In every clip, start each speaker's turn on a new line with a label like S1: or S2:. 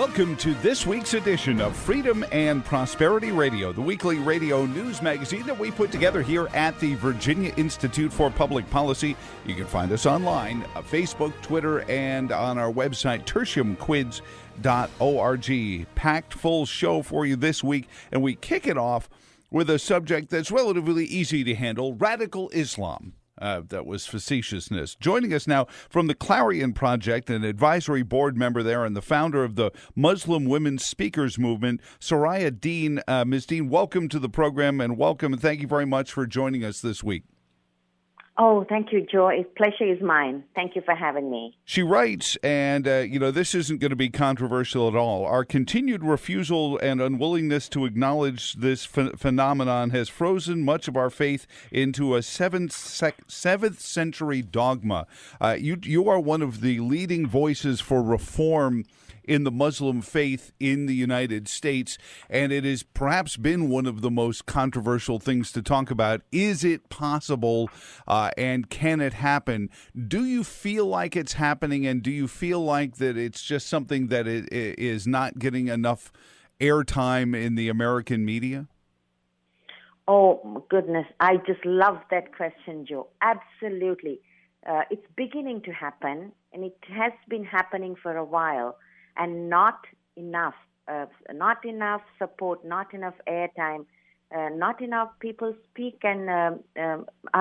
S1: Welcome to this week's edition of Freedom and Prosperity Radio, the weekly radio news magazine that we put together here at the Virginia Institute for Public Policy. You can find us online, Facebook, Twitter, and on our website, tertiumquids.org. Packed full show for you this week, and we kick it off with a subject that's relatively easy to handle, radical Islam. That was facetiousness. Joining us now from the Clarion Project, an advisory board member there and the founder of the Muslim Women's Speakers Movement, Soraya Deen. Ms. Deen, welcome to the program and welcome and thank you very much for joining us this week.
S2: Oh, thank you, Joe. Pleasure is mine. Thank you for having me.
S1: She writes, and, this isn't going to be controversial at all. Our continued refusal and unwillingness to acknowledge this phenomenon has frozen much of our faith into a 7th century dogma. You are one of the leading voices for reform in the Muslim faith in the United States, and it has perhaps been one of the most controversial things to talk about. Is it possible, and can it happen? Do you feel like it's happening, and do you feel like that it's just something that is not getting enough airtime in the American media?
S2: Oh, goodness. I just love that question, Joe. Absolutely. It's beginning to happen, and it has been happening for a while. And not enough support, not enough airtime, not enough people speak and are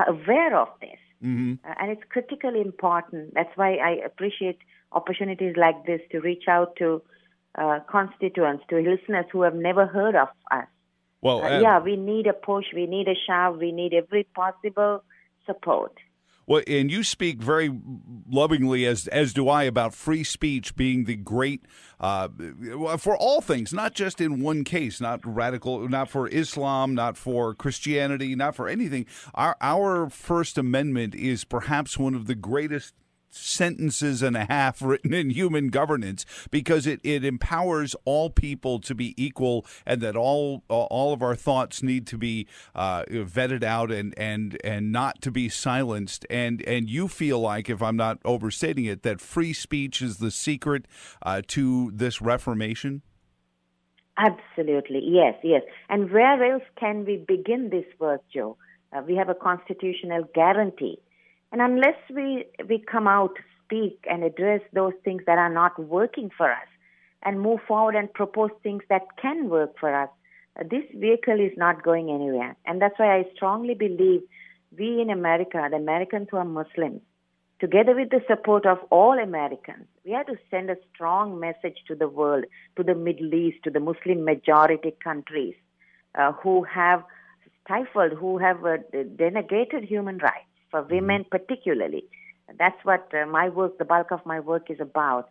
S2: aware of this. Mm-hmm. And it's critically important. That's why I appreciate opportunities like this to reach out to constituents, to listeners who have never heard of us. Well, we need a push, we need a shove, we need every possible support.
S1: Well, and you speak very lovingly, as do I, about free speech being the great, for all things, not just in one case, not radical, not for Islam, not for Christianity, not for anything. Our First Amendment is perhaps one of the greatest sentences and a half written in human governance, because it empowers all people to be equal, and that all of our thoughts need to be vetted out and not to be silenced. And you feel like, if I'm not overstating it, that free speech is the secret to this reformation?
S2: Absolutely, yes. And where else can we begin this work, Joe? We have a constitutional guarantee. And unless we come out, speak, and address those things that are not working for us and move forward and propose things that can work for us, this vehicle is not going anywhere. And that's why I strongly believe we in America, the Americans who are Muslims, together with the support of all Americans, we have to send a strong message to the world, to the Middle East, to the Muslim majority countries who have stifled, who have denegated human rights. For women particularly. That's what my work, the bulk of my work is about,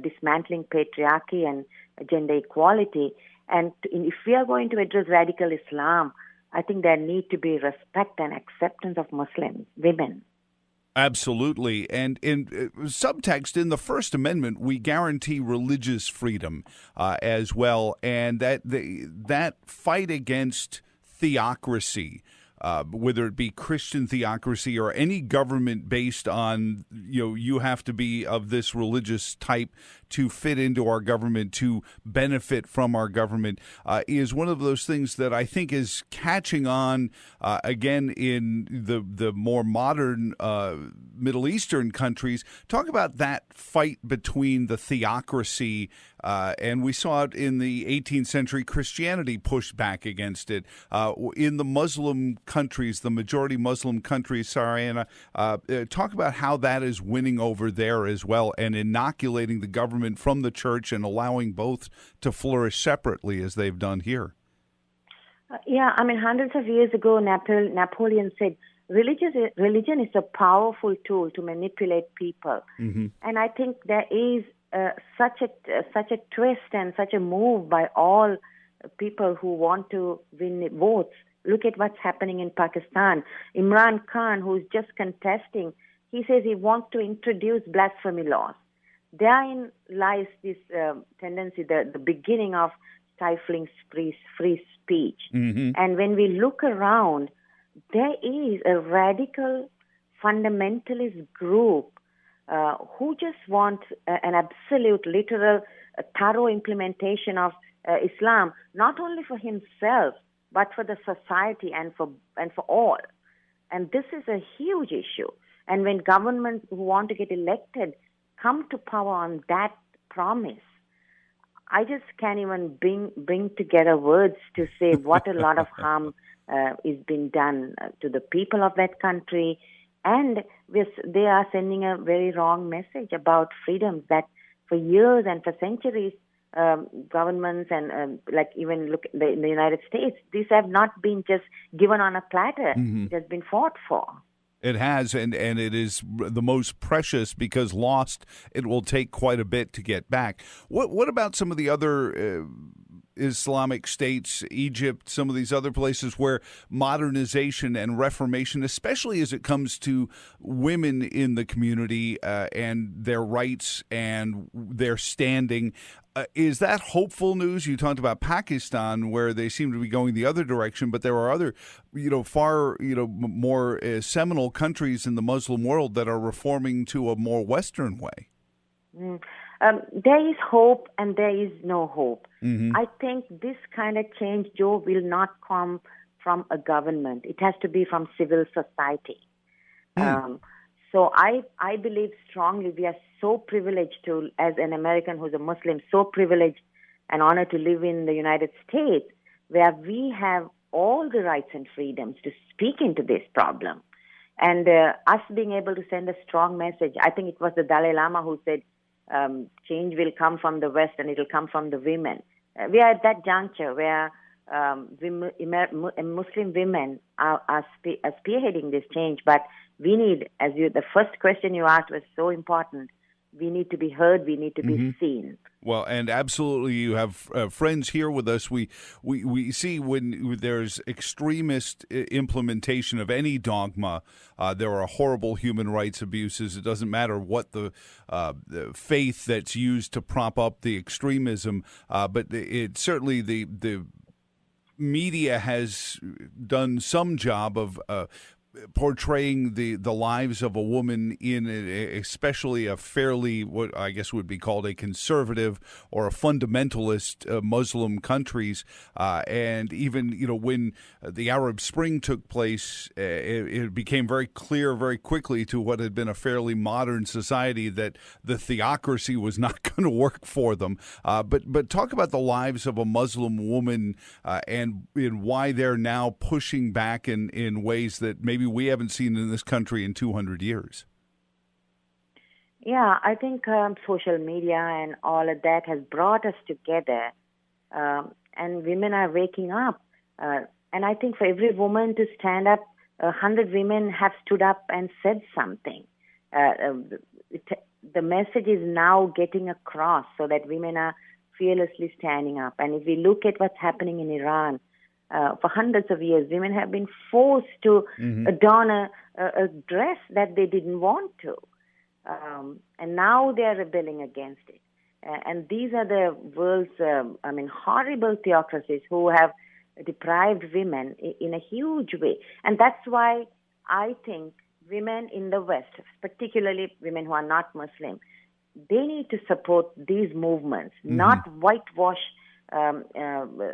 S2: dismantling patriarchy and gender equality. And if we are going to address radical Islam, I think there need to be respect and acceptance of Muslims, women.
S1: Absolutely. And in subtext, in the First Amendment, we guarantee religious freedom as well. And that fight against theocracy, whether it be Christian theocracy or any government based on, you have to be of this religious type to fit into our government, to benefit from our government, is one of those things that I think is catching on again in the more modern Middle Eastern countries. Talk about that fight between the theocracy, and we saw it in the 18th century. Christianity pushed back against it. In the Muslim countries, the majority Muslim countries, Soraya, talk about how that is winning over there as well and inoculating the government from the church and allowing both to flourish separately as they've done here.
S2: Hundreds of years ago, Napoleon said, religion is a powerful tool to manipulate people. Mm-hmm. And I think there is such a twist and such a move by all people who want to win votes. Look at what's happening in Pakistan. Imran Khan, who's just contesting, he says he wants to introduce blasphemy laws. Therein lies this tendency, the beginning of stifling free speech. Mm-hmm. And when we look around, there is a radical fundamentalist group who just want an absolute, literal a thorough implementation of Islam, not only for himself, but for the society and for all. And this is a huge issue. And when governments who want to get elected come to power on that promise, I just can't even bring together words to say what a lot of harm is being done to the people of that country. And they are sending a very wrong message about freedoms that for years and for centuries, governments and like even look in the United States, these have not been just given on a platter. It has been fought for.
S1: It has, and it is the most precious because lost, it will take quite a bit to get back. What about some of the other Islamic states, Egypt, some of these other places where modernization and reformation, especially as it comes to women in the community and their rights and their standing, is that hopeful news? You talked about Pakistan, where they seem to be going the other direction, but there are other, far, more seminal countries in the Muslim world that are reforming to a more Western way.
S2: There is hope and there is no hope. I think this kind of change, Joe, will not come from a government. It has to be from civil society. So I believe strongly we are so privileged to, as an American who's a Muslim, so privileged and honored to live in the United States, where we have all the rights and freedoms to speak into this problem. And us being able to send a strong message, I think it was the Dalai Lama who said, change will come from the West and it will come from the women. We are at that juncture where Muslim women are spearheading this change, but we need, the first question you asked was so important, we need to be heard, we need to be seen.
S1: Well, and absolutely, you have friends here with us. We see when there's extremist implementation of any dogma, there are horrible human rights abuses. It doesn't matter what the faith that's used to prop up the extremism, but it certainly the media has done some job of portraying the lives of a woman in especially a fairly, what I guess would be called a conservative or a fundamentalist Muslim countries. And even, when the Arab Spring took place, it became very clear very quickly to what had been a fairly modern society that the theocracy was not going to work for them. But talk about the lives of a Muslim woman and why they're now pushing back in ways that maybe we haven't seen in this country in 200 years.
S2: Yeah, I think social media and all of that has brought us together, and women are waking up. And I think for every woman to stand up, 100 women have stood up and said something. The message is now getting across so that women are fearlessly standing up. And if we look at what's happening in Iran, for hundreds of years, women have been forced to adorn a dress that they didn't want to. And now they are rebelling against it. And these are the world's, horrible theocracies who have deprived women in a huge way. And that's why I think women in the West, particularly women who are not Muslim, they need to support these movements, not whitewash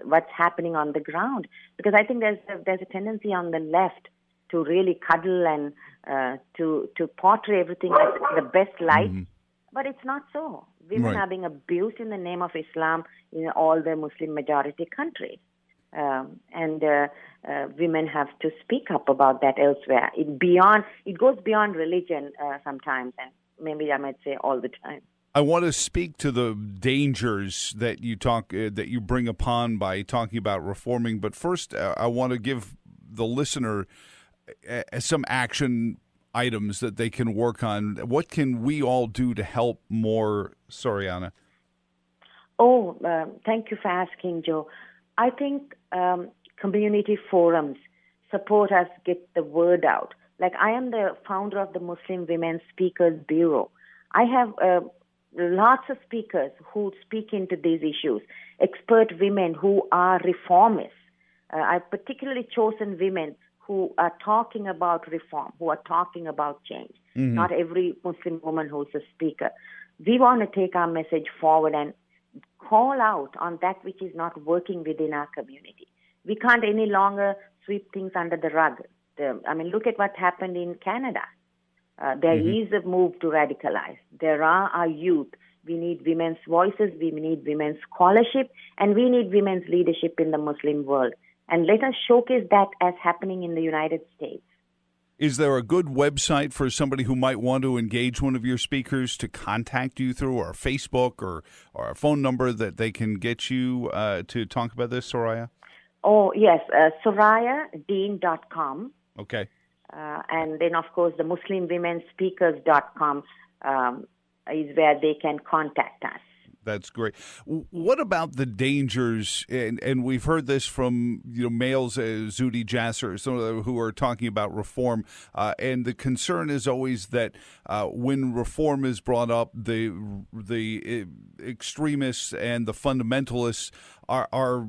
S2: what's happening on the ground, because I think there's a tendency on the left to really cuddle and to portray everything as the best light, but it's not so. Women are being abused in the name of Islam in all the Muslim majority countries, and women have to speak up about that elsewhere. It goes beyond religion sometimes, and maybe I might say all the time.
S1: I want to speak to the dangers that you bring upon by talking about reforming. But first, I want to give the listener some action items that they can work on. What can we all do to help more, Soraya?
S2: Thank you for asking, Joe. I think community forums support us get the word out. Like, I am the founder of the Muslim Women Speakers Bureau. I have lots of speakers who speak into these issues, expert women who are reformists. I've particularly chosen women who are talking about reform, who are talking about change. Not every Muslim woman who's a speaker. We want to take our message forward and call out on that which is not working within our community. We can't any longer sweep things under the rug. Look at what happened in Canada. There is a move to radicalize. There are our youth. We need women's voices, we need women's scholarship, and we need women's leadership in the Muslim world. And let us showcase that as happening in the United States.
S1: Is there a good website for somebody who might want to engage one of your speakers to contact you through, or Facebook, or a phone number that they can get you to talk about this, Soraya?
S2: Oh, yes, SorayaDeen.com.
S1: Okay.
S2: And then, of course, the MuslimWomenSpeakers.com is where they can contact us.
S1: That's great. What about the dangers? And we've heard this from males, Zuhdi Jasser, some of them who are talking about reform. And the concern is always that when reform is brought up, the extremists and the fundamentalists are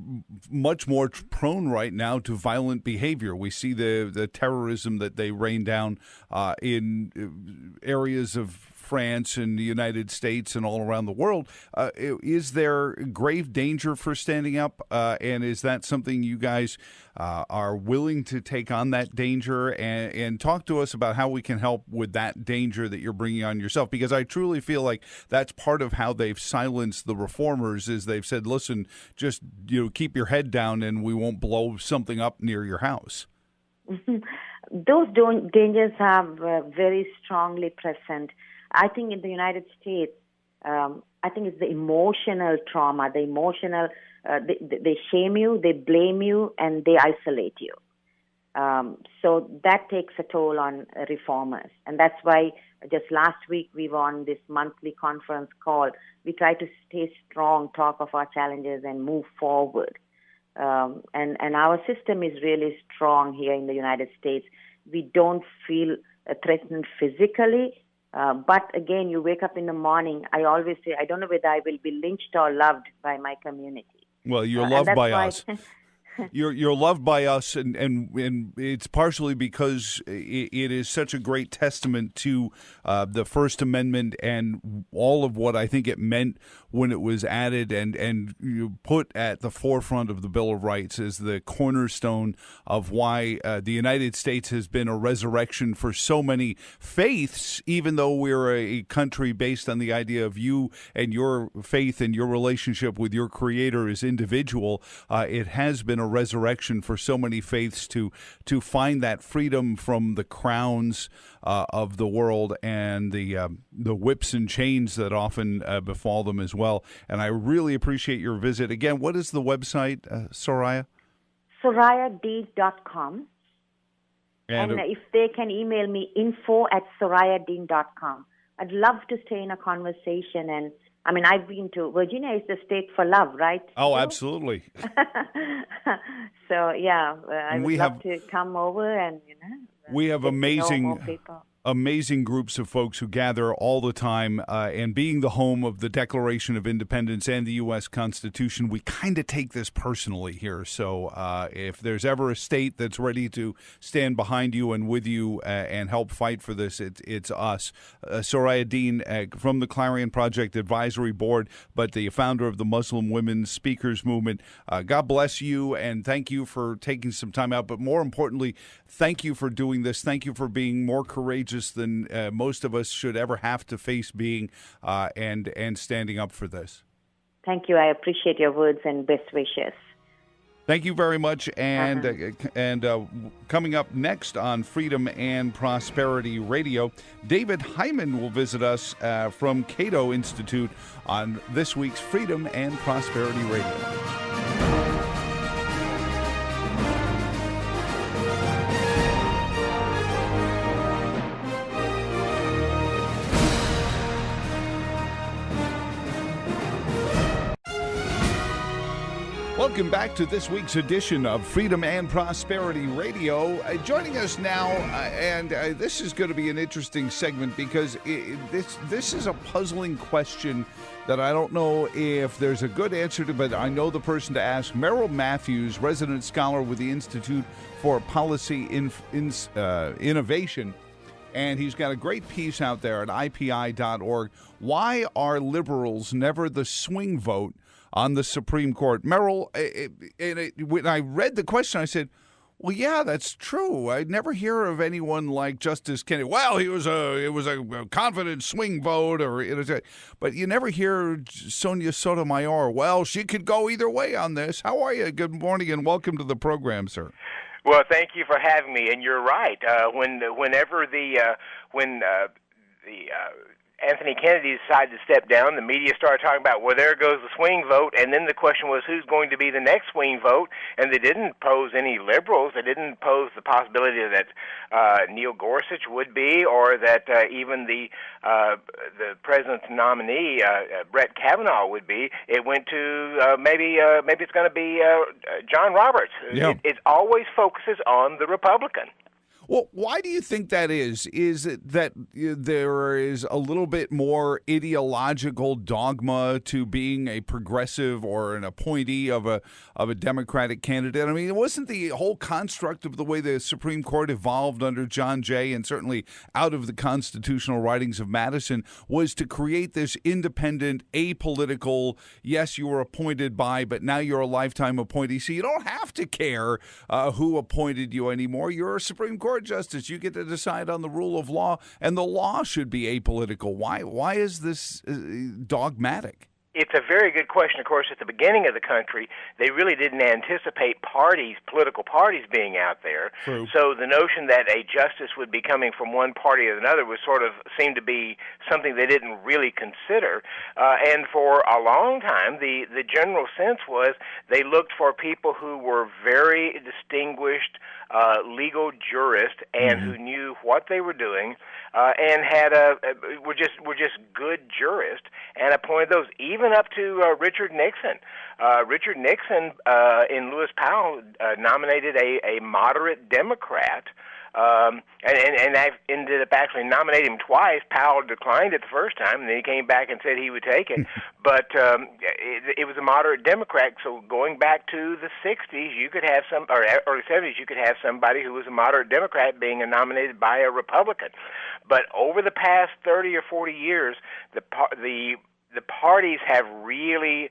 S1: much more prone right now to violent behavior. We see the terrorism that they rain down in areas of France and the United States and all around the world. Is there grave danger for standing up? And is that something you guys are willing to take on, that danger? And talk to us about how we can help with that danger that you're bringing on yourself. Because I truly feel like that's part of how they've silenced the reformers, is they've said, listen, just keep your head down and we won't blow something up near your house.
S2: Those dangers are very strongly present. I think in the United States, I think it's the emotional trauma, the emotional, they shame you, they blame you, and they isolate you. So that takes a toll on reformers. And that's why just last week we were on this monthly conference call. We try to stay strong, talk of our challenges, and move forward. And our system is really strong here in the United States. We don't feel threatened physically. But again, you wake up in the morning, I always say, I don't know whether I will be lynched or loved by my community.
S1: Well, you're loved by us. You're loved by us, and it's partially because it is such a great testament to the First Amendment and all of what I think it meant when it was added and you put at the forefront of the Bill of Rights as the cornerstone of why the United States has been a resurrection for so many faiths, even though we're a country based on the idea of you and your faith and your relationship with your Creator as individual. It has been a resurrection for so many faiths to find that freedom from the crowns of the world and the whips and chains that often befall them as well. And I really appreciate your visit. Again, what is the website, Soraya? SorayaDeen.com. And if they can email me, info@SorayaDeen.com. I'd love to stay in a conversation. And I've been to Virginia is the state for love, right? Oh, absolutely.
S2: So, yeah, I would love to come over and,
S1: we have amazing groups of folks who gather all the time, and being the home of the Declaration of Independence and the U.S. Constitution, we kind of take this personally here. So if there's ever a state that's ready to stand behind you and with you and help fight for this, it's us. Soraya Deen from the Clarion Project Advisory Board, but the founder of the Muslim Women's Speakers Movement. God bless you, and thank you for taking some time out. But more importantly, thank you for doing this. Thank you for being more courageous than most of us should ever have to face being, and standing up for this.
S2: Thank you. I appreciate your words and best wishes.
S1: Thank you very much. And coming up next on Freedom and Prosperity Radio, David Hymen will visit us from Cato Institute on this week's Freedom and Prosperity Radio. Welcome back to this week's edition of Freedom and Prosperity Radio. Joining us now, and this is going to be an interesting segment because this is a puzzling question that I don't know if there's a good answer to, but I know the person to ask. Merrill Matthews, resident scholar with the Institute for Policy Innovation, and he's got a great piece out there at IPI.org. Why are liberals never the swing vote on the Supreme Court? Merrill, when I read the question, I said, well, yeah, that's true. I never hear of anyone like Justice Kennedy. Well, it was a confident swing vote, but you never hear Sonia Sotomayor. Well, she could go either way on this. How are you? Good morning and welcome to the program, sir.
S3: Well, thank you for having me. And you're right. Whenever Anthony Kennedy decided to step down, the media started talking about, well, there goes the swing vote, and then the question was who's going to be the next swing vote, and they didn't pose any liberals. They didn't pose the possibility that Neil Gorsuch would be, or that even the president's nominee, Brett Kavanaugh, would be. It went to maybe it's going to be John Roberts.
S1: Yeah.
S3: It always focuses on the Republican.
S1: Well, why do you think that is? Is it that there is a little bit more ideological dogma to being a progressive or an appointee of a Democratic candidate? I mean, it wasn't the whole construct of the way the Supreme Court evolved under John Jay, and certainly out of the constitutional writings of Madison, was to create this independent, apolitical, yes, you were appointed by, but now you're a lifetime appointee, so you don't have to care who appointed you anymore. You're a Supreme Court justice. You get to decide on the rule of law, and the law should be apolitical. Why is this dogmatic?
S3: It's a very good question. Of course, at the beginning of the country, they really didn't anticipate political parties being out there.
S1: True.
S3: So the notion that a justice would be coming from one party or another was seemed to be something they didn't really consider. And for a long time, the general sense was they looked for people who were very distinguished legal jurists and who knew what they were doing and were just good jurists, and appointed those, even up to Richard Nixon. Richard Nixon in Lewis Powell nominated a moderate Democrat, and I ended up actually nominating him twice. Powell declined it the first time, and then he came back and said he would take it. But it was a moderate Democrat. So going back to the 60s, you could have or early 70s, you could have somebody who was a moderate Democrat being nominated by a Republican. But over the past 30 or 40 years, the parties have really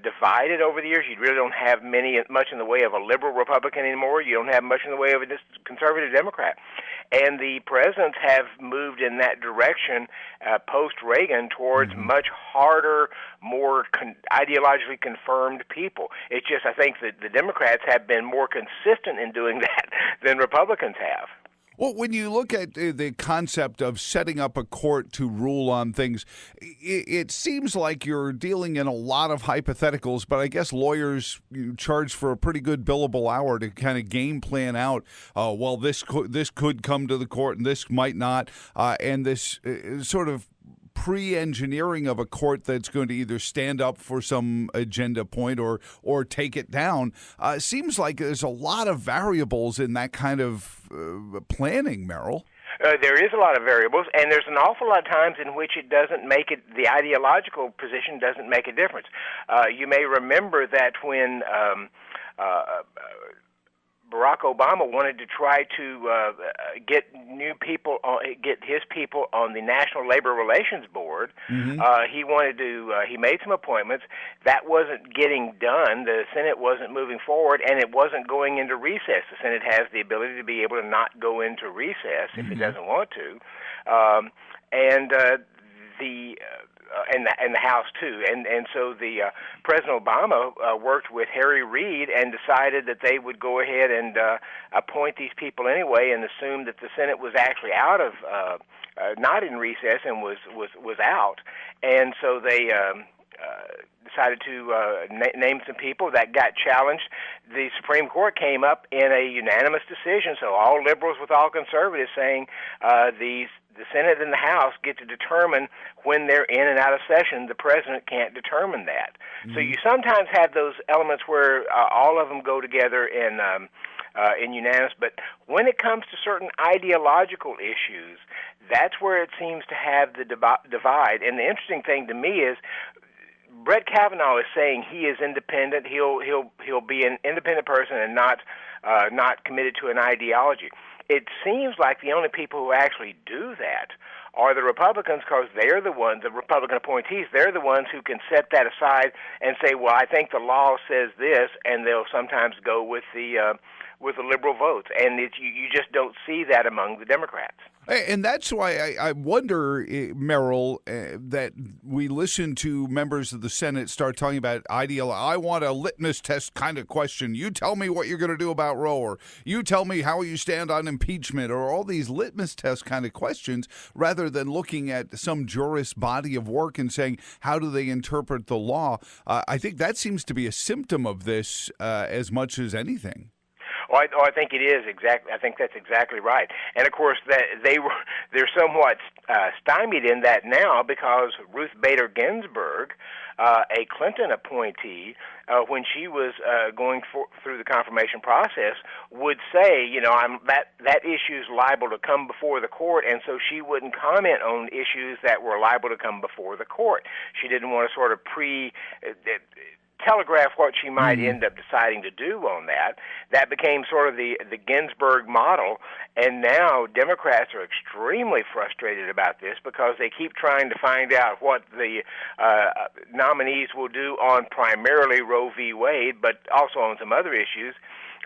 S3: divided over the years. You really don't have much in the way of a liberal Republican anymore. You don't have much in the way of a conservative Democrat. And the presidents have moved in that direction post-Reagan towards much harder, more ideologically confirmed people. It's just, I think that the Democrats have been more consistent in doing that than Republicans have.
S1: Well, when you look at the concept of setting up a court to rule on things, it seems like you're dealing in a lot of hypotheticals, but I guess lawyers charge for a pretty good billable hour to kind of game plan out, well, this could come to the court and this might not, and this sort of pre-engineering of a court that's going to either stand up for some agenda point or take it down. Seems like there's a lot of variables in that kind of planning, Merrill.
S3: There is a lot of variables, and there's an awful lot of times in which it doesn't make it, the ideological position doesn't make a difference. You may remember that when Barack Obama wanted to try to get his people on the National Labor Relations Board. He made some appointments. That wasn't getting done. The Senate wasn't moving forward, and it wasn't going into recess. The Senate has the ability to be able to not go into recess if it doesn't want to, and the House too, and so the President Obama worked with Harry Reid and decided that they would go ahead and appoint these people anyway, and assumed that the Senate was actually out of not in recess and was out, and so they decided to name some people that got challenged. The Supreme Court came up in a unanimous decision, so all liberals with all conservatives saying the Senate and the House get to determine when they're in and out of session. The president can't determine that. So you sometimes have those elements where all of them go together in unanimous, but when it comes to certain ideological issues, that's where it seems to have the divide. And the interesting thing to me is Brett Kavanaugh is saying he is independent. He'll be an independent person and not not committed to an ideology. It seems like the only people who actually do that are the Republicans, because they're the ones, the Republican appointees, they're the ones who can set that aside and say, well, I think the law says this, and they'll sometimes go with the liberal votes. And you just don't see that among the Democrats.
S1: And that's why I wonder, Merrill, that we listen to members of the Senate start talking about I want a litmus test kind of question. You tell me what you're going to do about Roe, or you tell me how you stand on impeachment, or all these litmus test kind of questions, rather than looking at some jurist body of work and saying, how do they interpret the law? I think that seems to be a symptom of this as much as anything.
S3: I think it is exactly. I think that's exactly right. And of course, they're somewhat stymied in that now because Ruth Bader Ginsburg, a Clinton appointee, when she was going through the confirmation process, would say, that issue is liable to come before the court, and so she wouldn't comment on issues that were liable to come before the court. She didn't want to sort of telegraph what she might end up deciding to do on that. That became sort of the Ginsburg model, and now Democrats are extremely frustrated about this because they keep trying to find out what the nominees will do on primarily Roe v. Wade, but also on some other issues.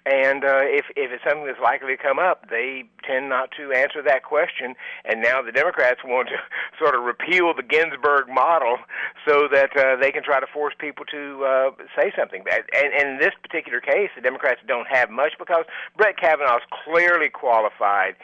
S3: And if it's something that's likely to come up, they tend not to answer that question. And now the Democrats want to sort of repeal the Ginsburg model so that they can try to force people to say something. And in this particular case, the Democrats don't have much because Brett Kavanaugh is clearly qualified.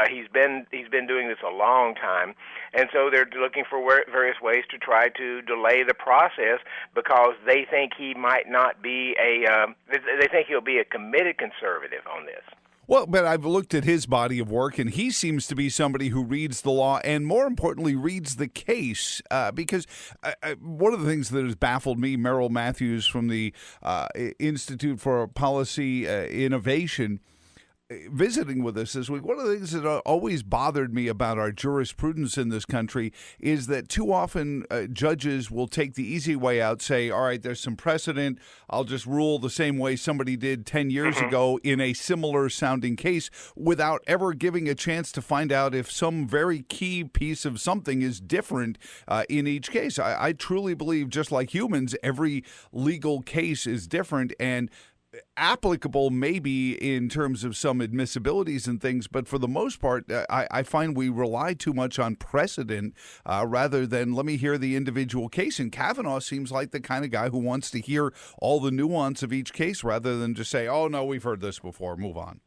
S3: He's been doing this a long time, and so they're looking for various ways to try to delay the process because they think he might not be they think he'll be a committed conservative on this.
S1: Well, but I've looked at his body of work, and he seems to be somebody who reads the law and, more importantly, reads the case. Because one of the things that has baffled me, Merrill Matthews from the Institute for Policy Innovation, visiting with us this week, one of the things that always bothered me about our jurisprudence in this country is that too often judges will take the easy way out, say, all right, there's some precedent, I'll just rule the same way somebody did 10 years ago in a similar sounding case, without ever giving a chance to find out if some very key piece of something is different in each case. I truly believe, just like humans, every legal case is different and applicable maybe in terms of some admissibilities and things, but for the most part, I find we rely too much on precedent rather than let me hear the individual case. And Kavanaugh seems like the kind of guy who wants to hear all the nuance of each case rather than just say, oh, no, we've heard this before, move on.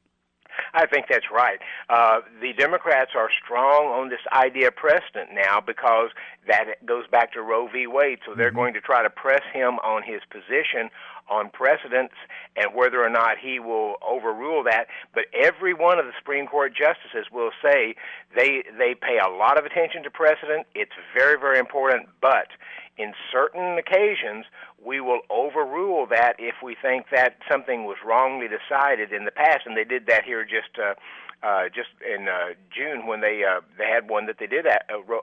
S3: I think that's right. The Democrats are strong on this idea of precedent now because that goes back to Roe v. Wade, so they're going to try to press him on his position on precedents and whether or not he will overrule that. But every one of the Supreme Court justices will say they pay a lot of attention to precedent. It's very, very important, but in certain occasions, we will overrule that if we think that something was wrongly decided in the past, and they did that here just in June when they had one that they did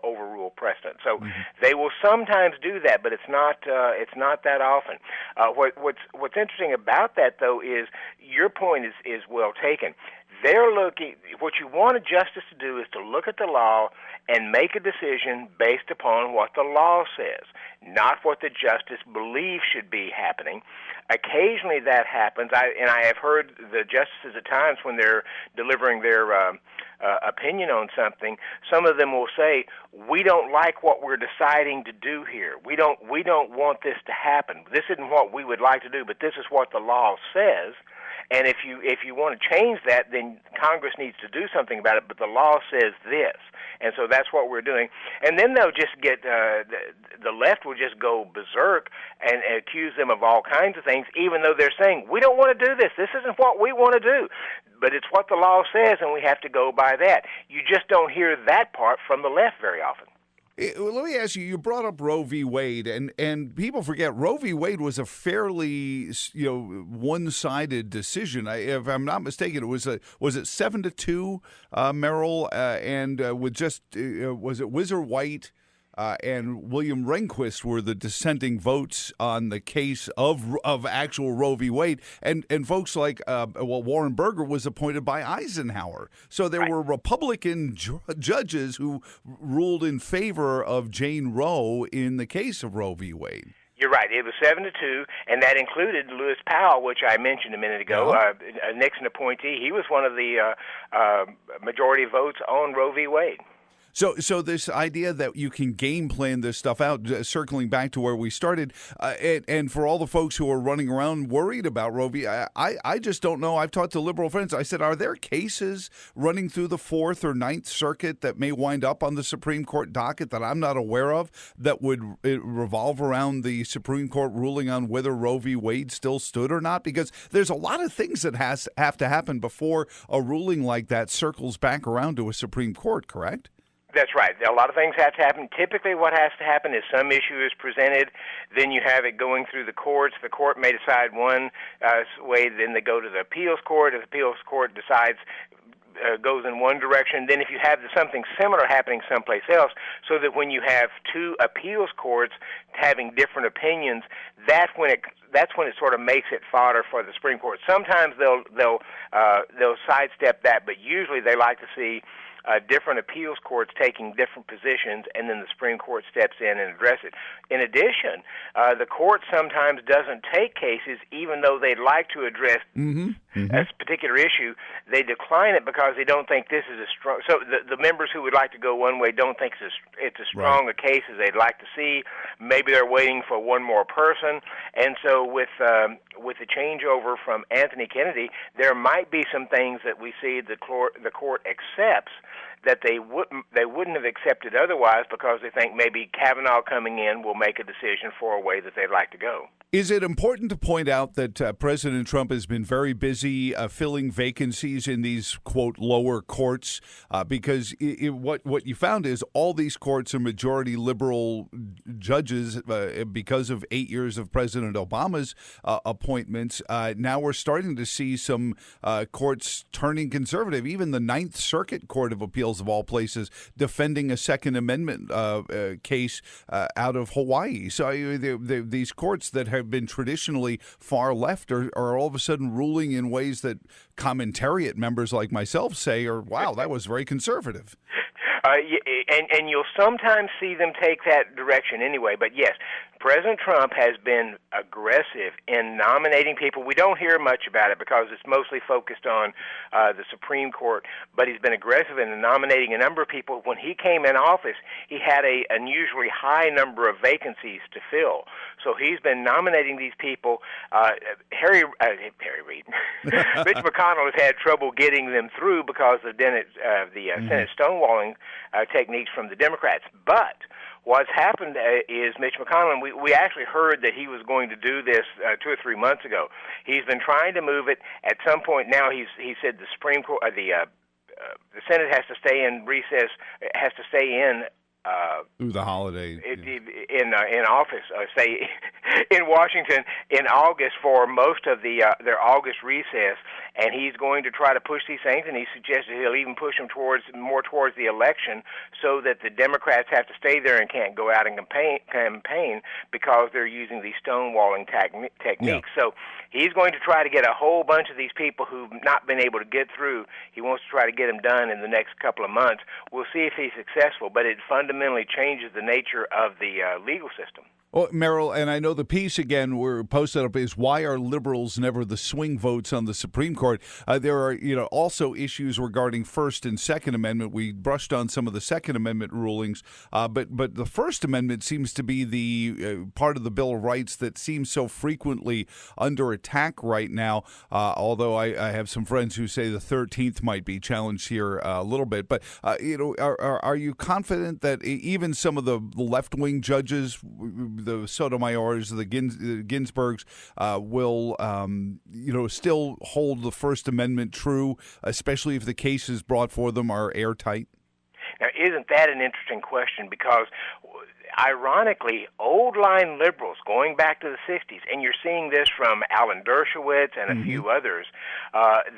S3: overrule precedent. So they will sometimes do that, but it's not that often. What's interesting about that though is your point is well taken. They're looking. What you want a justice to do is to look at the law and make a decision based upon what the law says, not what the justice believes should be happening. Occasionally that happens, and I have heard the justices at times when they're delivering their opinion on something, some of them will say, we don't like what we're deciding to do here. We don't want this to happen. This isn't what we would like to do, but this is what the law says. And if you want to change that, then Congress needs to do something about it, but the law says this. And so that's what we're doing. And then they'll just get, the left will just go berserk and accuse them of all kinds of things, even though they're saying, we don't want to do this. This isn't what we want to do. But it's what the law says, and we have to go by that. You just don't hear that part from the left very often.
S1: Let me ask you, you brought up Roe v. Wade, and people forget Roe v. Wade was a fairly one-sided decision. If I'm not mistaken, was it 7-2, Merrill, and with just was it Whizzer White and William Rehnquist were the dissenting votes on the case of actual Roe v. Wade, and folks like Warren Burger was appointed by Eisenhower. So there were Republican judges who ruled in favor of Jane Roe in the case of Roe v. Wade.
S3: You're right. It was 7-2, and that included Lewis Powell, which I mentioned a minute ago, a Nixon appointee. He was one of the majority votes on Roe v. Wade.
S1: So this idea that you can game plan this stuff out, circling back to where we started, and for all the folks who are running around worried about Roe v. I just don't know. I've talked to liberal friends. I said, are there cases running through the Fourth or Ninth Circuit that may wind up on the Supreme Court docket that I'm not aware of that would revolve around the Supreme Court ruling on whether Roe v. Wade still stood or not? Because there's a lot of things that have to happen before a ruling like that circles back around to a Supreme Court, correct?
S3: That's right. A lot of things have to happen. Typically what has to happen is some issue is presented, then you have it going through the courts. The court may decide one way, then they go to the appeals court. If the appeals court decides goes in one direction, then if you have something similar happening someplace else, so that when you have two appeals courts having different opinions, that's when it sort of makes it fodder for the Supreme Court. Sometimes they'll sidestep that, but usually they like to see different appeals courts taking different positions, and then the Supreme Court steps in and addresses it. In addition, the court sometimes doesn't take cases, even though they'd like to address a particular issue. They decline it because they don't think this is a strong. So the members who would like to go one way don't think it's as strong a case as they'd like to see. Maybe they're waiting for one more person, and so with the changeover from Anthony Kennedy, there might be some things that we see the court accepts that they wouldn't have accepted otherwise, because they think maybe Kavanaugh coming in will make a decision for a way that they'd like to go.
S1: Is it important to point out that President Trump has been very busy filling vacancies in these, quote, lower courts? Because what you found is all these courts are majority liberal judges because of 8 years of President Obama's appointments. Now we're starting to see some courts turning conservative. Even the Ninth Circuit Court of Appeals, of all places, defending a Second Amendment case out of Hawaii. So these courts that have been traditionally far left are all of a sudden ruling in ways that commentariat members like myself say are, wow, that was very conservative.
S3: And you'll sometimes see them take that direction anyway. But yes, President Trump has been aggressive in nominating people. We don't hear much about it because it's mostly focused on the Supreme Court, but he's been aggressive in nominating a number of people. When he came in office, he had an unusually high number of vacancies to fill. So he's been nominating these people. Harry Reid. Mitch McConnell has had trouble getting them through because of the Senate stonewalling techniques from the Democrats. But what's happened is Mitch McConnell, we actually heard that he was going to do this 2 or 3 months ago. He's been trying to move it. At some point now, he said the Supreme Court, the Senate has to stay in recess, has to stay in
S1: through the holiday
S3: in office, say in Washington in August for most of their August recess, and he's going to try to push these things, and he suggested he'll even push them more towards the election, so that the Democrats have to stay there and can't go out and campaign because they're using these stonewalling techniques. Yeah. So he's going to try to get a whole bunch of these people who've not been able to get through. He wants to try to get them done in the next couple of months. We'll see if he's successful, but it fundamentally changes the nature of the legal system.
S1: Well, Merrill, and I know the piece, again, we're posted up, is why are liberals never the swing votes on the Supreme Court? There are, also issues regarding First and Second Amendment. We brushed on some of the Second Amendment rulings, but the First Amendment seems to be the part of the Bill of Rights that seems so frequently under attack right now, although I have some friends who say the 13th might be challenged here a little bit. But, are you confident that even some of the left-wing judges, the Sotomayors, the Ginsburgs, will, still hold the First Amendment true, especially if the cases brought for them are airtight?
S3: Now, isn't that an interesting question? Because, ironically, old-line liberals, going back to the 60s, and you're seeing this from Alan Dershowitz and a few others,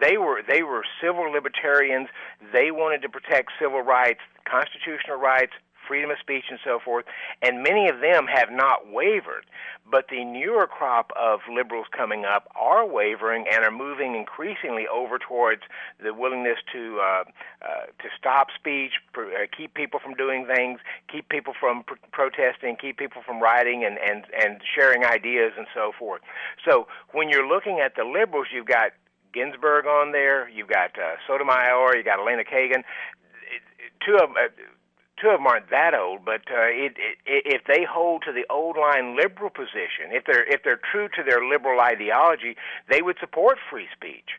S3: they were civil libertarians. They wanted to protect civil rights, constitutional rights, freedom of speech and so forth, and many of them have not wavered. But the newer crop of liberals coming up are wavering and are moving increasingly over towards the willingness to stop speech, keep people from doing things, keep people from protesting, keep people from rioting and sharing ideas and so forth. So when you're looking at the liberals, you've got Ginsburg on there, you've got Sotomayor, you've got Elena Kagan. Two of them aren't that old, but if they hold to the old line liberal position, if they're true to their liberal ideology, they would support free speech.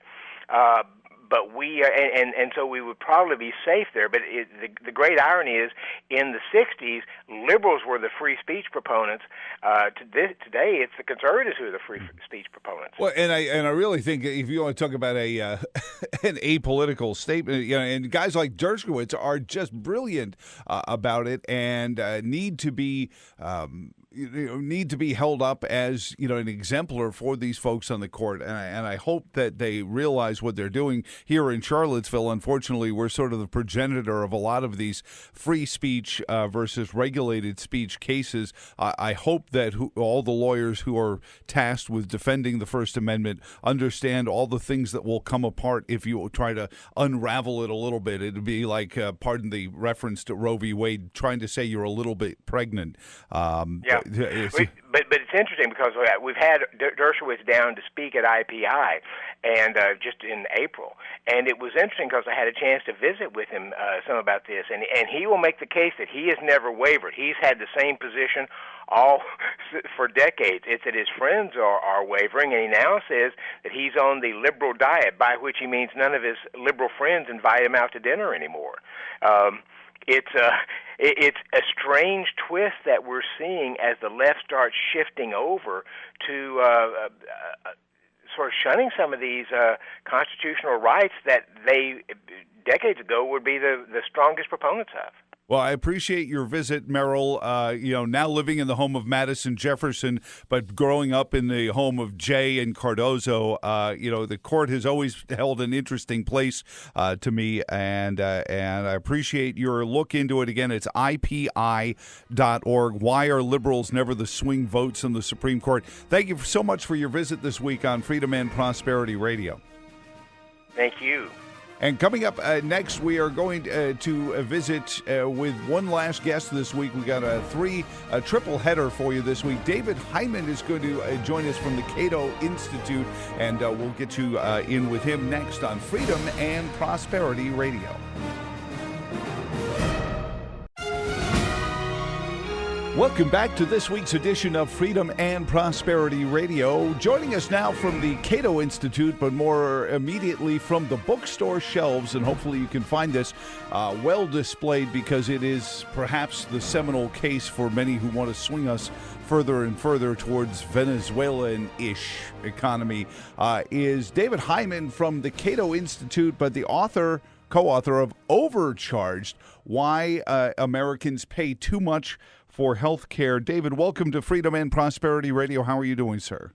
S3: But so we would probably be safe there. But the great irony is, in the '60s, liberals were the free speech proponents. Today, it's the conservatives who are the free speech proponents.
S1: Well, and I really think if you want to talk about an apolitical statement, and guys like Dershowitz are just brilliant about it, and need to be held up as an exemplar for these folks on the court, and I hope that they realize what they're doing. Here in Charlottesville, unfortunately, we're sort of the progenitor of a lot of these free speech versus regulated speech cases. I hope that all the lawyers who are tasked with defending the First Amendment understand all the things that will come apart if you try to unravel it a little bit. It'd be like, pardon the reference to Roe v. Wade, trying to say you're a little bit pregnant.
S3: Yeah. But it's interesting because we've had Dershowitz down to speak at IPI, and just in April, and it was interesting because I had a chance to visit with him some about this, and he will make the case that he has never wavered. He's had the same position all for decades. It's that his friends are wavering, and he now says that he's on the liberal diet, by which he means none of his liberal friends invite him out to dinner anymore. It's a strange twist that we're seeing as the left starts shifting over to sort of shunning some of these constitutional rights that they decades ago would be the strongest proponents of.
S1: Well, I appreciate your visit, Merrill. Now living in the home of Madison Jefferson, but growing up in the home of Jay and Cardozo, the court has always held an interesting place to me, and I appreciate your look into it. Again, it's IPI.org. Why are liberals never the swing votes in the Supreme Court? Thank you so much for your visit this week on Freedom and Prosperity Radio.
S3: Thank you.
S1: And coming up next, we are going to visit with one last guest this week. We got a triple header for you this week. David Hymen is going to join us from the Cato Institute, and we'll get you in with him next on Freedom and Prosperity Radio. Welcome back to this week's edition of Freedom and Prosperity Radio. Joining us now from the Cato Institute, but more immediately from the bookstore shelves, and hopefully you can find this well displayed because it is perhaps the seminal case for many who want to swing us further and further towards Venezuelan-ish economy, is David Hymen from the Cato Institute, but the co-author of Overcharged, Why Americans Pay Too Much for Health Care. David, welcome to Freedom and Prosperity Radio. How are you doing, sir?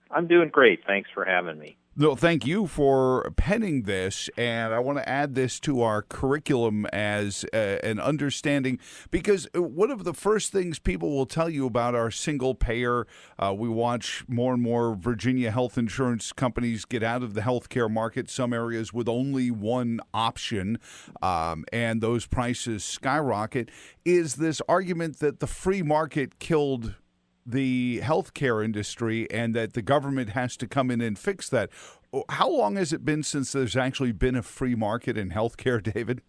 S4: I'm doing great. Thanks for having me.
S1: No, thank you for penning this, and I want to add this to our curriculum as an understanding, because one of the first things people will tell you about our single payer, we watch more and more Virginia health insurance companies get out of the healthcare market, some areas with only one option, and those prices skyrocket, is this argument that the free market killed the healthcare industry and that the government has to come in and fix that. How long has it been since there's actually been a free market in healthcare, David?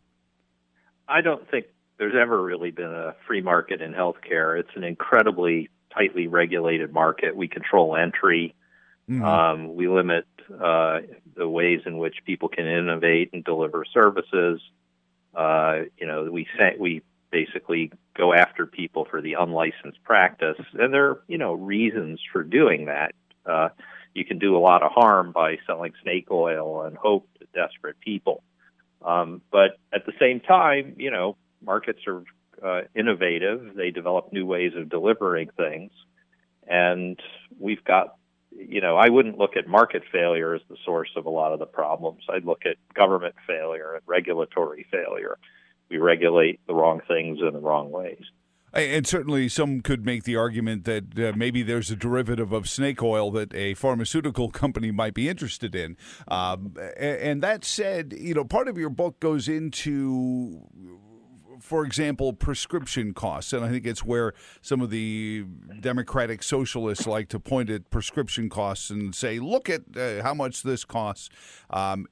S4: I don't think there's ever really been a free market in healthcare. It's an incredibly tightly regulated market. We control entry. Mm-hmm. We limit the ways in which people can innovate and deliver services. We basically go after people for the unlicensed practice, and there are, reasons for doing that. You can do a lot of harm by selling snake oil and hope to desperate people. But at the same time, markets are innovative. They develop new ways of delivering things. And we've got, I wouldn't look at market failure as the source of a lot of the problems. I'd look at government failure and regulatory failure. we regulate the wrong things in the wrong ways.
S1: And certainly some could make the argument that maybe there's a derivative of snake oil that a pharmaceutical company might be interested in. And that said, part of your book goes into, for example, prescription costs. And I think it's where some of the democratic socialists like to point at prescription costs and say, look at how much this costs,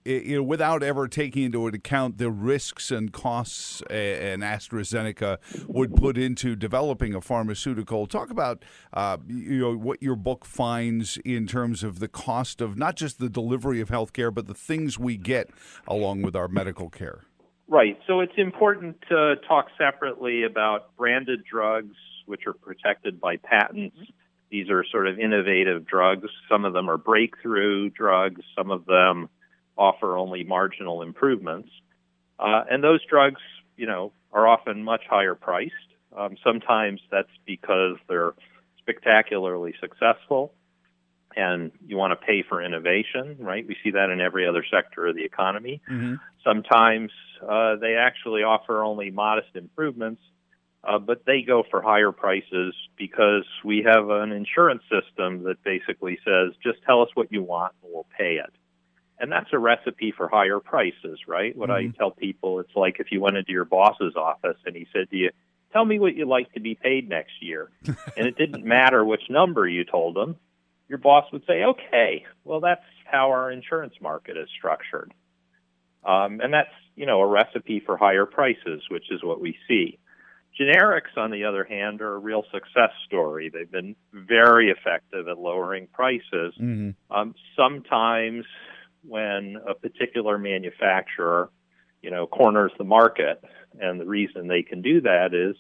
S1: without ever taking into account the risks and costs an AstraZeneca would put into developing a pharmaceutical. Talk about what your book finds in terms of the cost of not just the delivery of healthcare, but the things we get along with our medical care.
S4: Right. So it's important to talk separately about branded drugs, which are protected by patents. These are sort of innovative drugs. Some of them are breakthrough drugs. Some of them offer only marginal improvements. And those drugs, are often much higher priced. Sometimes that's because they're spectacularly successful and you want to pay for innovation, right? We see that in every other sector of the economy. Mm-hmm. Sometimes they actually offer only modest improvements, but they go for higher prices because we have an insurance system that basically says, just tell us what you want and we'll pay it. And that's a recipe for higher prices, right? What I tell people, it's like if you went into your boss's office and he said to you, tell me what you'd like to be paid next year. And it didn't matter which number you told him. Your boss would say, okay, well, that's how our insurance market is structured. And that's, a recipe for higher prices, which is what we see. Generics, on the other hand, are a real success story. They've been very effective at lowering prices. Sometimes when a particular manufacturer, corners the market, and the reason they can do that is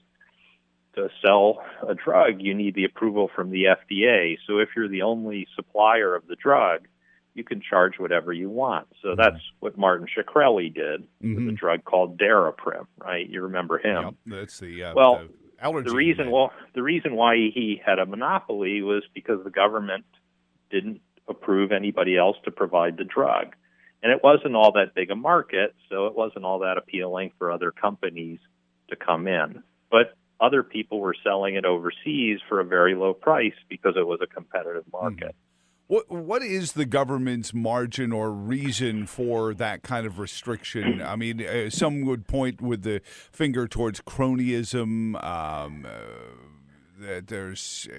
S4: to sell a drug, you need the approval from the FDA. So if you're the only supplier of the drug, you can charge whatever you want. So that's what Martin Shkreli did with a drug called Daraprim, right? You remember him?
S1: Yep, that's the
S4: allergy. The reason why he had a monopoly was because the government didn't approve anybody else to provide the drug. And it wasn't all that big a market, so it wasn't all that appealing for other companies to come in. But other people were selling it overseas for a very low price because it was a competitive market.
S1: What is the government's margin or reason for that kind of restriction? I mean, some would point with the finger towards cronyism, that there's...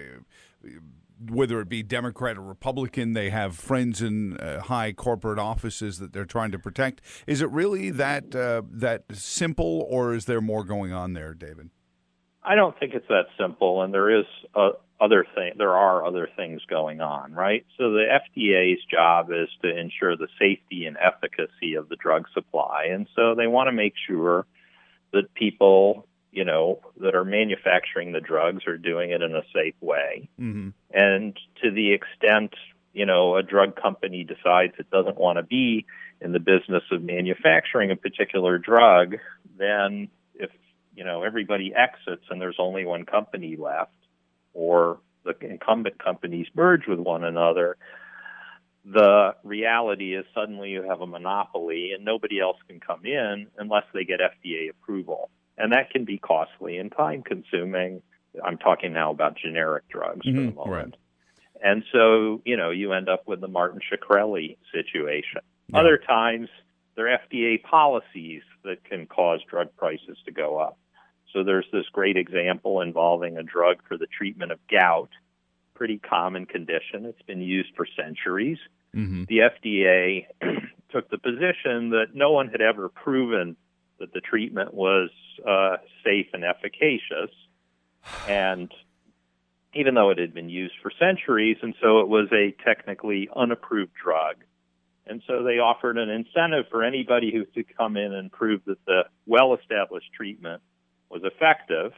S1: whether it be Democrat or Republican, they have friends in high corporate offices that they're trying to protect. Is it really that simple, or is there more going on there, David?
S4: I don't think it's that simple, and there are other things going on, right? So the FDA's job is to ensure the safety and efficacy of the drug supply, and so they want to make sure that people that are manufacturing the drugs are doing it in a safe way. And to the extent, a drug company decides it doesn't want to be in the business of manufacturing a particular drug, then if, everybody exits and there's only one company left, or the incumbent companies merge with one another, the reality is suddenly you have a monopoly and nobody else can come in unless they get FDA approval. And that can be costly and time-consuming. I'm talking now about generic drugs for the moment. Right. And so, you end up with the Martin Shkreli situation. Yeah. Other times, there are FDA policies that can cause drug prices to go up. So there's this great example involving a drug for the treatment of gout, pretty common condition. It's been used for centuries. The FDA took the position that no one had ever proven that the treatment was safe and efficacious, and even though it had been used for centuries, and so it was a technically unapproved drug. And so they offered an incentive for anybody who could come in and prove that the well-established treatment was effective.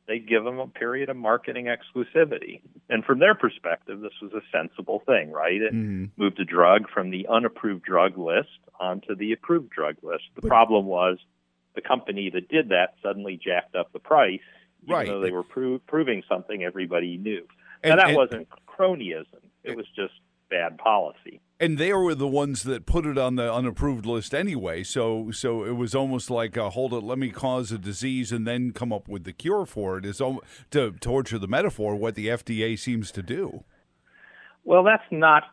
S4: They'd give them a period of marketing exclusivity. And from their perspective, this was a sensible thing, right? It moved a drug from the unapproved drug list onto the approved drug list. The problem was the company that did that suddenly jacked up the price, even though they were proving something everybody knew. And that wasn't cronyism. It was just bad policy.
S1: And they were the ones that put it on the unapproved list anyway. So it was almost like, hold it, let me cause a disease and then come up with the cure for it. Is to torture the metaphor what the FDA seems to do.
S4: Well, that's not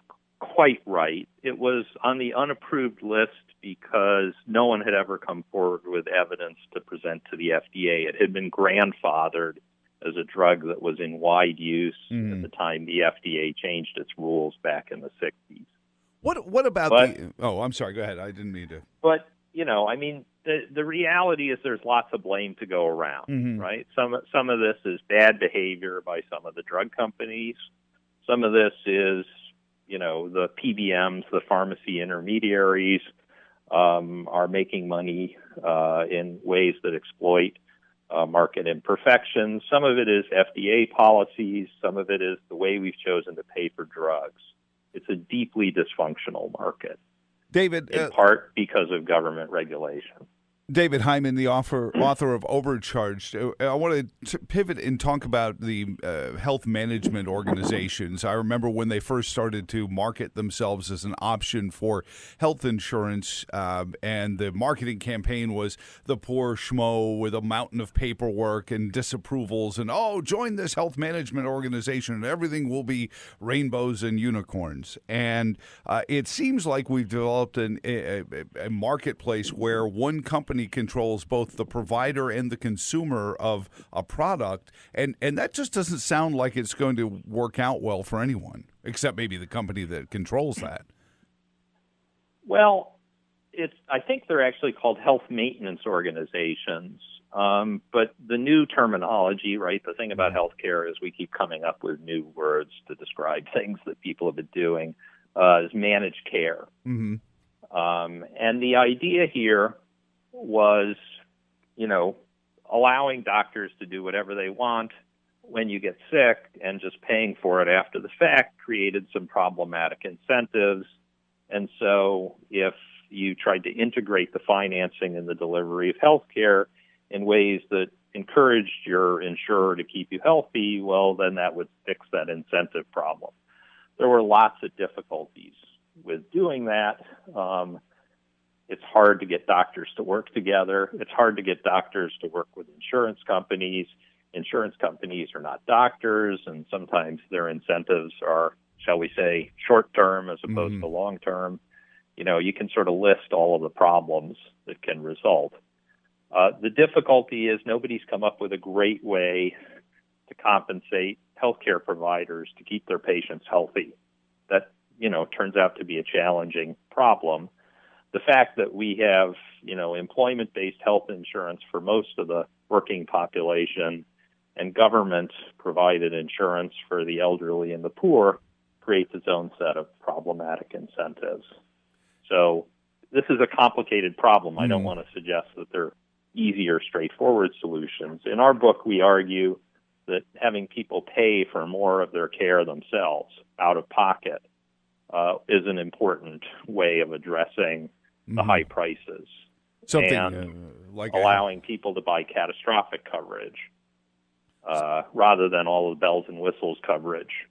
S4: quite right. It was on the unapproved list because no one had ever come forward with evidence to present to the FDA. It had been grandfathered as a drug that was in wide use at the time the FDA changed its rules back in the 60s.
S1: What about the... Oh, I'm sorry. Go ahead. I didn't mean to...
S4: But, I mean, the reality is there's lots of blame to go around, right? Some of this is bad behavior by some of the drug companies. Some of this is, the PBMs, the pharmacy intermediaries, are making money in ways that exploit market imperfections. Some of it is FDA policies. Some of it is the way we've chosen to pay for drugs. It's a deeply dysfunctional market,
S1: David,
S4: in part because of government regulation.
S1: David Hymen, the author of Overcharged. I want to pivot and talk about the health management organizations. I remember when they first started to market themselves as an option for health insurance, and the marketing campaign was the poor schmo with a mountain of paperwork and disapprovals and, join this health management organization and everything will be rainbows and unicorns. And it seems like we've developed a marketplace where one company controls both the provider and the consumer of a product, and that just doesn't sound like it's going to work out well for anyone, except maybe the company that controls that.
S4: Well, I think they're actually called health maintenance organizations, but the new terminology, right, the thing about healthcare is we keep coming up with new words to describe things that people have been doing, is managed care. And the idea here was, allowing doctors to do whatever they want when you get sick and just paying for it after the fact created some problematic incentives. And so if you tried to integrate the financing and the delivery of health care in ways that encouraged your insurer to keep you healthy, well, then that would fix that incentive problem. There were lots of difficulties with doing that. It's hard to get doctors to work together. It's hard to get doctors to work with insurance companies. Insurance companies are not doctors, and sometimes their incentives are, shall we say, short-term as opposed to long-term. You can sort of list all of the problems that can result. The difficulty is nobody's come up with a great way to compensate healthcare providers to keep their patients healthy. That, turns out to be a challenging problem. The fact that we have, employment-based health insurance for most of the working population and government-provided insurance for the elderly and the poor creates its own set of problematic incentives. So this is a complicated problem. I don't want to suggest that they're easy or straightforward solutions. In our book, we argue that having people pay for more of their care themselves out of pocket is an important way of addressing the high prices.
S1: Something like
S4: allowing people to buy catastrophic coverage rather than all the bells and whistles coverage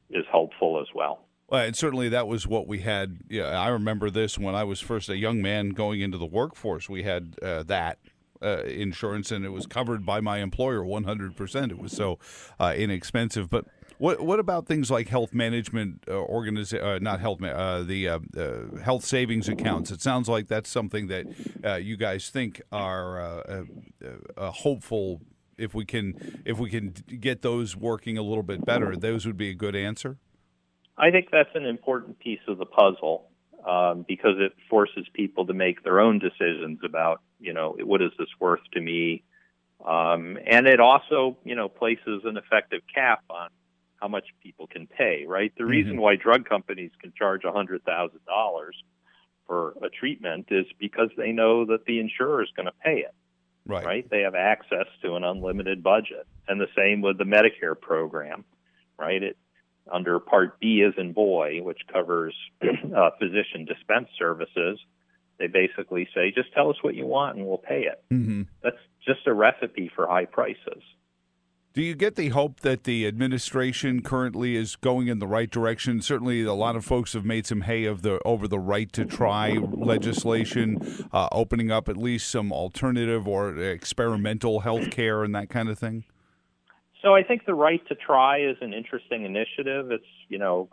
S4: is helpful as well.
S1: Well, and certainly that was what we had. I remember this when I was first a young man going into the workforce. We had that insurance, and it was covered by my employer 100%. It was so inexpensive. But what about things like health management health savings accounts? It sounds like that's something that you guys think are hopeful. If we can get those working a little bit better, those would be a good answer.
S4: I think that's an important piece of the puzzle because it forces people to make their own decisions about, what is this worth to me? And it also, places an effective cap on how much people can pay, right? The reason why drug companies can charge $100,000 for a treatment is because they know that the insurer is going to pay it, right? They have access to an unlimited budget. And the same with the Medicare program, right? Under Part B as in boy, which covers physician dispense services, they basically say, just tell us what you want and we'll pay it. That's just a recipe for high prices.
S1: Do you get the hope that the administration currently is going in the right direction? Certainly, a lot of folks have made some hay over the right to try legislation, opening up at least some alternative or experimental health care and that kind of thing.
S4: So I think the right to try is an interesting initiative. It's,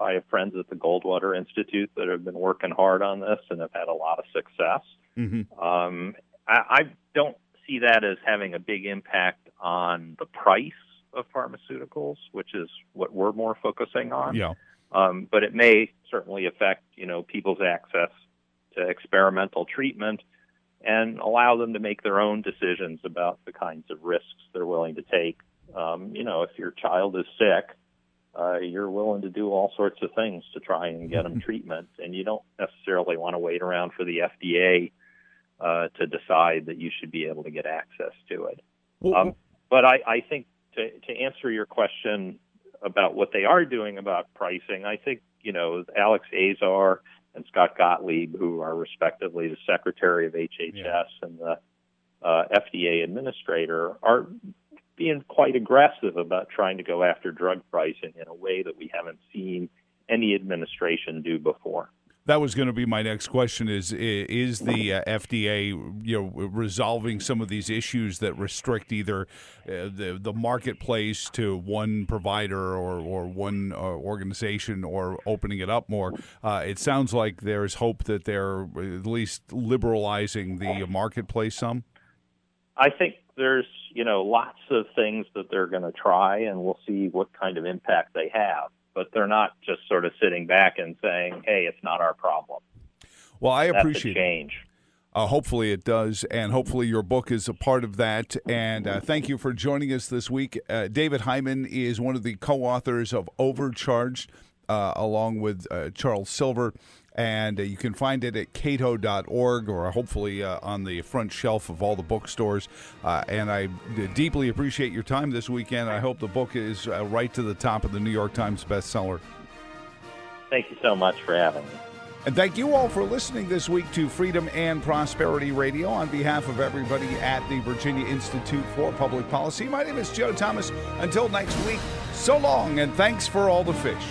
S4: I have friends at the Goldwater Institute that have been working hard on this and have had a lot of success. Mm-hmm. I don't see that as having a big impact on the price of pharmaceuticals, which is what we're more focusing on.
S1: Yeah.
S4: But it may certainly affect, people's access to experimental treatment and allow them to make their own decisions about the kinds of risks they're willing to take. If your child is sick, you're willing to do all sorts of things to try and get them treatment, and you don't necessarily want to wait around for the FDA to decide that you should be able to get access to it. But I think to answer your question about what they are doing about pricing, I think, Alex Azar and Scott Gottlieb, who are respectively the Secretary of HHS and the FDA Administrator, are being quite aggressive about trying to go after drug pricing in a way that we haven't seen any administration do before.
S1: That was going to be my next question: is the FDA, resolving some of these issues that restrict either the marketplace to one provider or one organization, or opening it up more? It sounds like there's hope that they're at least liberalizing the marketplace some.
S4: I think there's lots of things that they're going to try, and we'll see what kind of impact they have. But they're not just sort of sitting back and saying, hey, it's not our problem.
S1: Well, I appreciate
S4: That's a change.
S1: Hopefully it does, and hopefully your book is a part of that. And thank you for joining us this week. David Hymen is one of the co-authors of Overcharged, along with Charles Silver. And you can find it at cato.org, or hopefully on the front shelf of all the bookstores. And I deeply appreciate your time this weekend. I hope the book is right to the top of the New York Times bestseller.
S4: Thank you so much for having me.
S1: And thank you all for listening this week to Freedom and Prosperity Radio. On behalf of everybody at the Virginia Institute for Public Policy, my name is Joe Thomas. Until next week, so long, and thanks for all the fish.